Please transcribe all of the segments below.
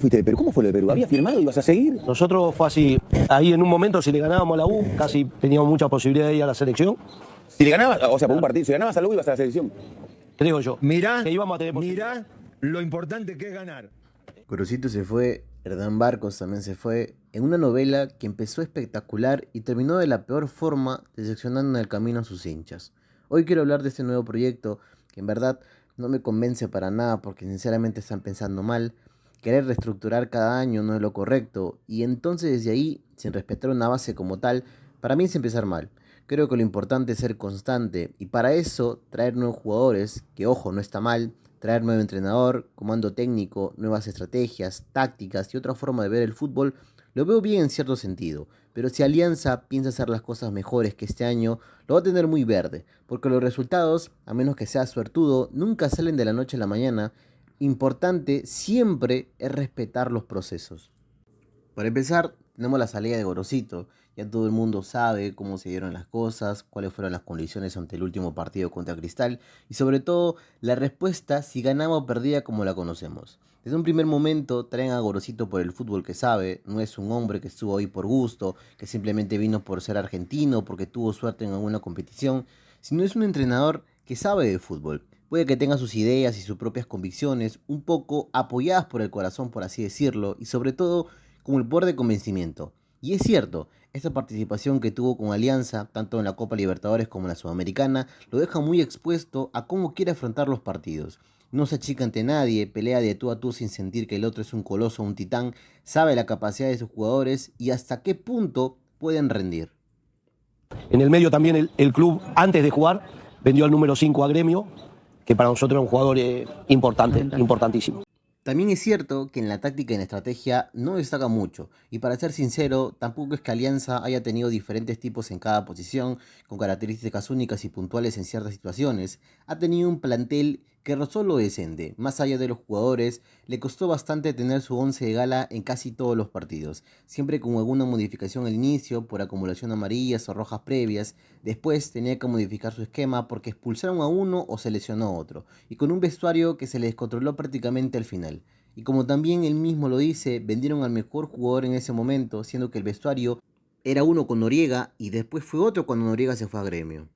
fuiste de Perú? ¿Cómo fue lo de Perú? ¿Había firmado? ¿Ibas a seguir? Nosotros fue así, ahí en un momento si le ganábamos a la U, casi teníamos mucha posibilidad de ir a la selección, Si le ganabas, o sea, por un partido, si ganabas a la U, ibas a la selección. te digo yo, Mirá, que íbamos a tener posibilidad. mirá lo importante que es ganar. Gorosito se fue, Hernán Barcos también se fue, en una novela que empezó espectacular y terminó de la peor forma, decepcionando en el camino a sus hinchas. Hoy quiero hablar de este nuevo proyecto, que en verdad no me convence para nada porque sinceramente están pensando mal. Querer reestructurar cada año no es lo correcto, y entonces desde ahí, sin respetar una base como tal, para mí es empezar mal. Creo que lo importante es ser constante, y para eso traer nuevos jugadores, que ojo, no está mal, traer nuevo entrenador, comando técnico, nuevas estrategias, tácticas y otra forma de ver el fútbol, lo veo bien en cierto sentido. Pero si Alianza piensa hacer las cosas mejores que este año, lo va a tener muy verde, porque los resultados, a menos que sea suertudo, nunca salen de la noche a la mañana. Importante siempre es respetar los procesos. Para empezar, tenemos la salida de Gorosito. Ya todo el mundo sabe cómo se dieron las cosas, cuáles fueron las condiciones ante el último partido contra Cristal y sobre todo la respuesta si ganaba o perdía como la conocemos. Desde un primer momento traen a Gorosito por el fútbol que sabe, no es un hombre que estuvo ahí por gusto, que simplemente vino por ser argentino, porque tuvo suerte en alguna competición, sino es un entrenador que sabe de fútbol. Puede que tenga sus ideas y sus propias convicciones, un poco apoyadas por el corazón, por así decirlo, y sobre todo con el poder de convencimiento. Y es cierto, esta participación que tuvo con Alianza, tanto en la Copa Libertadores como en la Sudamericana, lo deja muy expuesto a cómo quiere afrontar los partidos. No se achica ante nadie, pelea de tú a tú sin sentir que el otro es un coloso o un titán, sabe la capacidad de sus jugadores y hasta qué punto pueden rendir. En el medio también el club, antes de jugar, vendió al número 5 a Gremio, que para nosotros era un jugador importante, importantísimo. También es cierto que en la táctica y en la estrategia no destaca mucho, y para ser sincero, tampoco es que Alianza haya tenido diferentes tipos en cada posición, con características únicas y puntuales en ciertas situaciones. Ha tenido un plantel que rozó lo decente. Más allá de los jugadores, le costó bastante tener su once de gala en casi todos los partidos, siempre con alguna modificación al inicio por acumulación de amarillas o rojas previas. Después tenía que modificar su esquema porque expulsaron a uno o se lesionó a otro, y con un vestuario que se le descontroló prácticamente al final. Y como también él mismo lo dice, vendieron al mejor jugador en ese momento, siendo que el vestuario era uno con Noriega y después fue otro cuando Noriega se fue a Gremio.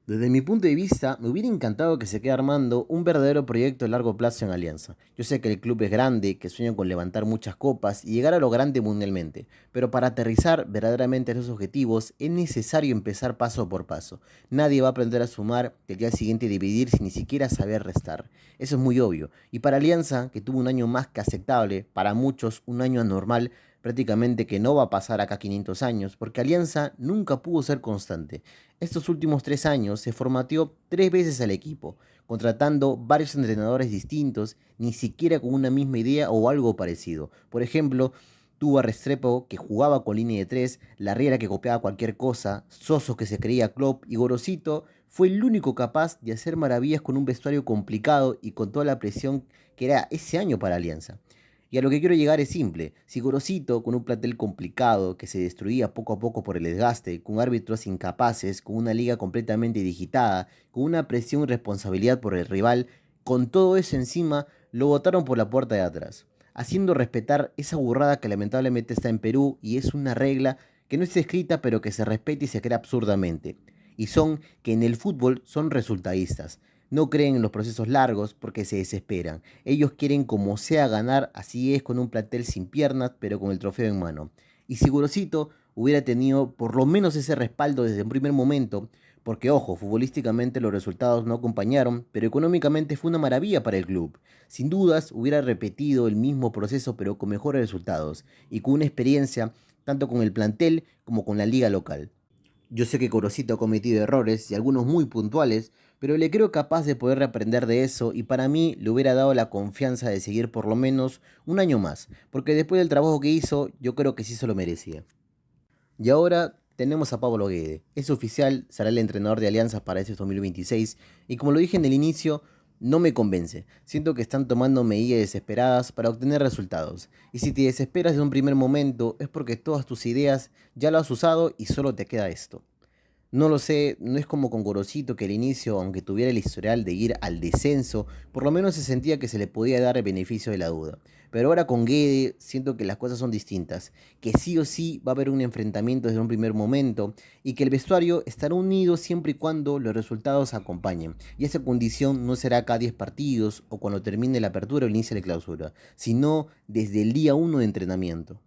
Desde mi punto de vista, me hubiera encantado que se quede armando un verdadero proyecto de largo plazo en Alianza. Yo sé que el club es grande, que sueña con levantar muchas copas y llegar a lo grande mundialmente, pero para aterrizar verdaderamente esos objetivos es necesario empezar paso por paso. Nadie va a aprender a sumar y al día siguiente dividir sin ni siquiera saber restar. Eso es muy obvio. Y para Alianza, que tuvo un año más que aceptable, para muchos un año anormal, prácticamente que no va a pasar acá 500 años, porque Alianza nunca pudo ser constante. Estos últimos 3 años se formateó 3 veces al equipo, contratando varios entrenadores distintos, ni siquiera con una misma idea o algo parecido. Por ejemplo, tuvo a Restrepo que jugaba con línea de 3, Larriera que copiaba cualquier cosa, Soso que se creía Klopp y Gorosito fue el único capaz de hacer maravillas con un vestuario complicado y con toda la presión que era ese año para Alianza. Y a lo que quiero llegar es simple. Si Gorosito, con un plantel complicado que se destruía poco a poco por el desgaste, con árbitros incapaces, con una liga completamente digitada, con una presión y responsabilidad por el rival, con todo eso encima, lo botaron por la puerta de atrás, haciendo respetar esa burrada que lamentablemente está en Perú y es una regla que no está escrita pero que se respeta y se crea absurdamente. Y son que en el fútbol son resultadistas. No creen en los procesos largos porque se desesperan. Ellos quieren como sea ganar, así es con un plantel sin piernas, pero con el trofeo en mano. Y si Gorosito hubiera tenido por lo menos ese respaldo desde un primer momento, porque ojo, futbolísticamente los resultados no acompañaron, pero económicamente fue una maravilla para el club. Sin dudas hubiera repetido el mismo proceso pero con mejores resultados y con una experiencia tanto con el plantel como con la liga local. Yo sé que Gorosito ha cometido errores y algunos muy puntuales, pero le creo capaz de poder reaprender de eso y para mí le hubiera dado la confianza de seguir por lo menos un año más, porque después del trabajo que hizo, yo creo que sí se lo merecía. Y ahora tenemos a Pablo Guede. Es oficial, será el entrenador de Alianza para este 2026 y como lo dije en el inicio, no me convence. Siento que están tomando medidas desesperadas para obtener resultados. Y si te desesperas de un primer momento es porque todas tus ideas ya lo has usado y solo te queda esto. No lo sé, no es como con Gorosito que al inicio, aunque tuviera el historial de ir al descenso, por lo menos se sentía que se le podía dar el beneficio de la duda. Pero ahora con Guede siento que las cosas son distintas, que sí o sí va a haber un enfrentamiento desde un primer momento y que el vestuario estará unido siempre y cuando los resultados acompañen. Y esa condición no será cada 10 partidos o cuando termine la apertura o el inicio de la clausura, sino desde el día 1 de entrenamiento.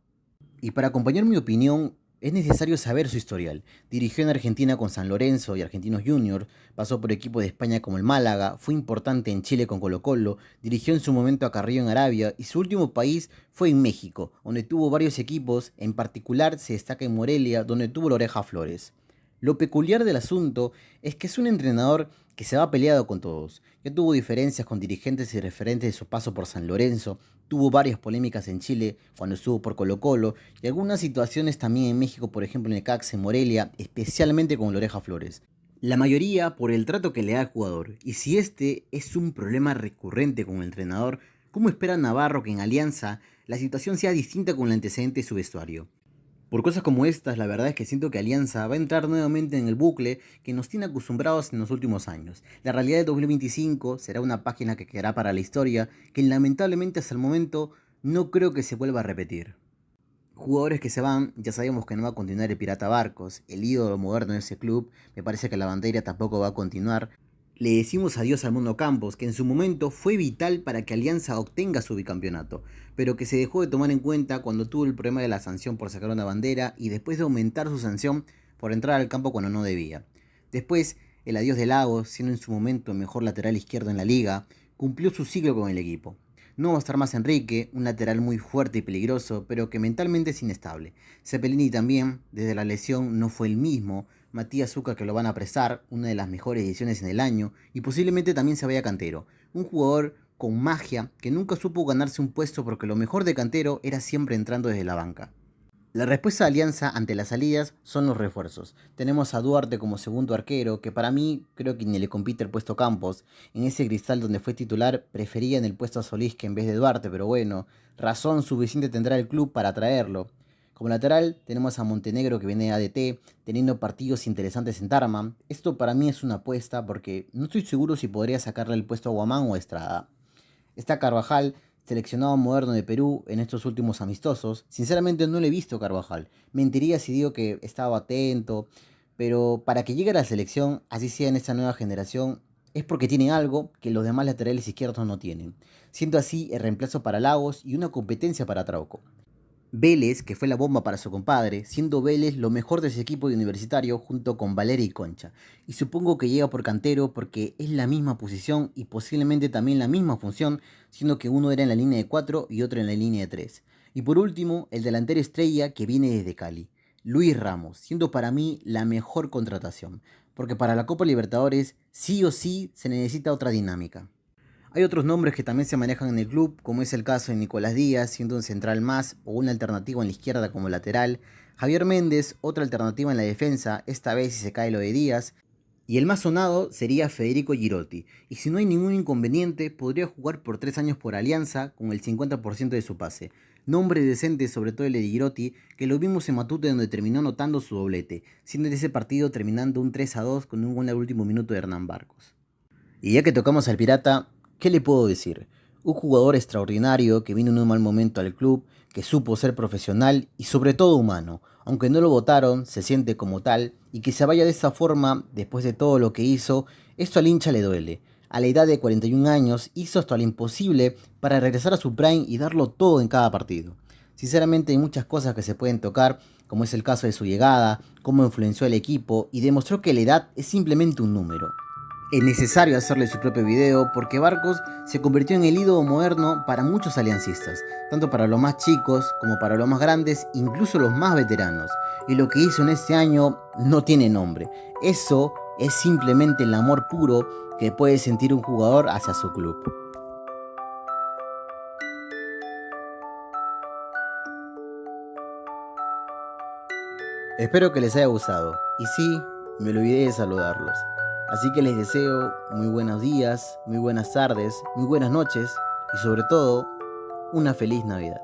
Y para acompañar mi opinión, es necesario saber su historial. Dirigió en Argentina con San Lorenzo y Argentinos Juniors, pasó por equipos de España como el Málaga, fue importante en Chile con Colo-Colo, dirigió en su momento a Carrillo en Arabia y su último país fue en México, donde tuvo varios equipos, en particular se destaca en Morelia, donde tuvo la Oreja Flores. Lo peculiar del asunto es que es un entrenador que se va peleado con todos. Ya tuvo diferencias con dirigentes y referentes de su paso por San Lorenzo, tuvo varias polémicas en Chile cuando estuvo por Colo-Colo y algunas situaciones también en México, por ejemplo en el CAX en Morelia, especialmente con la Oreja Flores. La mayoría por el trato que le da al jugador, y si este es un problema recurrente con el entrenador, ¿cómo espera Navarro que en Alianza la situación sea distinta con el antecedente de su vestuario? Por cosas como estas, la verdad es que siento que Alianza va a entrar nuevamente en el bucle que nos tiene acostumbrados en los últimos años. La realidad de 2025 será una página que quedará para la historia, que lamentablemente hasta el momento no creo que se vuelva a repetir. Jugadores que se van, ya sabemos que no va a continuar el Pirata Barcos, el ídolo moderno de ese club, me parece que la bandera tampoco va a continuar. Le decimos adiós al Mono Campos, que en su momento fue vital para que Alianza obtenga su bicampeonato, pero que se dejó de tomar en cuenta cuando tuvo el problema de la sanción por sacar una bandera y después de aumentar su sanción por entrar al campo cuando no debía. Después, el adiós de Lagos, siendo en su momento el mejor lateral izquierdo en la liga, cumplió su ciclo con el equipo. No va a estar más Enrique, un lateral muy fuerte y peligroso, pero que mentalmente es inestable. Cepelini también, desde la lesión, no fue el mismo. Matías Zucca, que lo van a apresar, una de las mejores ediciones en el año, y posiblemente también se vaya Cantero, un jugador con magia que nunca supo ganarse un puesto porque lo mejor de Cantero era siempre entrando desde la banca. La respuesta de Alianza ante las salidas son los refuerzos. Tenemos a Duarte como segundo arquero, que para mí creo que ni le compite el puesto Campos. En ese Cristal donde fue titular prefería en el puesto a Solís que en vez de Duarte, pero bueno, razón suficiente tendrá el club para traerlo. Como lateral tenemos a Montenegro que viene de ADT, teniendo partidos interesantes en Tarma. Esto para mí es una apuesta porque no estoy seguro si podría sacarle el puesto a Guamán o a Estrada. Está Carvajal, seleccionado moderno de Perú en estos últimos amistosos. Sinceramente no le he visto a Carvajal. Mentiría si digo que estaba atento, pero para que llegue a la selección, así sea en esta nueva generación, es porque tiene algo que los demás laterales izquierdos no tienen, siendo así el reemplazo para Lagos y una competencia para Trauco. Vélez, que fue la bomba para su compadre, siendo Vélez lo mejor de ese equipo de Universitario junto con Valeria y Concha. Y supongo que llega por Cantero porque es la misma posición y posiblemente también la misma función, siendo que uno era en la línea de 4 y otro en la línea de 3. Y por último, el delantero estrella que viene desde Cali, Luis Ramos, siendo para mí la mejor contratación, porque para la Copa Libertadores sí o sí se necesita otra dinámica. Hay otros nombres que también se manejan en el club, como es el caso de Nicolás Díaz, siendo un central más o una alternativa en la izquierda como lateral. Javier Méndez, otra alternativa en la defensa, esta vez si se cae lo de Díaz. Y el más sonado sería Federico Girotti, y si no hay ningún inconveniente, podría jugar por 3 años por Alianza con el 50% de su pase. Nombre decente sobre todo el de Girotti, que lo vimos en Matute donde terminó anotando su doblete, siendo en ese partido terminando un 3-2 con un gol al último minuto de Hernán Barcos. Y ya que tocamos al Pirata, ¿qué le puedo decir? Un jugador extraordinario que vino en un mal momento al club, que supo ser profesional y sobre todo humano. Aunque no lo votaron, se siente como tal, y que se vaya de esta forma, después de todo lo que hizo, esto al hincha le duele. A la edad de 41 años, hizo hasta lo imposible para regresar a su prime y darlo todo en cada partido. Sinceramente hay muchas cosas que se pueden tocar, como es el caso de su llegada, cómo influenció al equipo, y demostró que la edad es simplemente un número. Es necesario hacerle su propio video porque Barcos se convirtió en el ídolo moderno para muchos aliancistas, tanto para los más chicos como para los más grandes, incluso los más veteranos. Y lo que hizo en este año no tiene nombre. Eso es simplemente el amor puro que puede sentir un jugador hacia su club. Espero que les haya gustado. Y sí, me olvidé de saludarlos. Así que les deseo muy buenos días, muy buenas tardes, muy buenas noches y sobre todo, una feliz Navidad.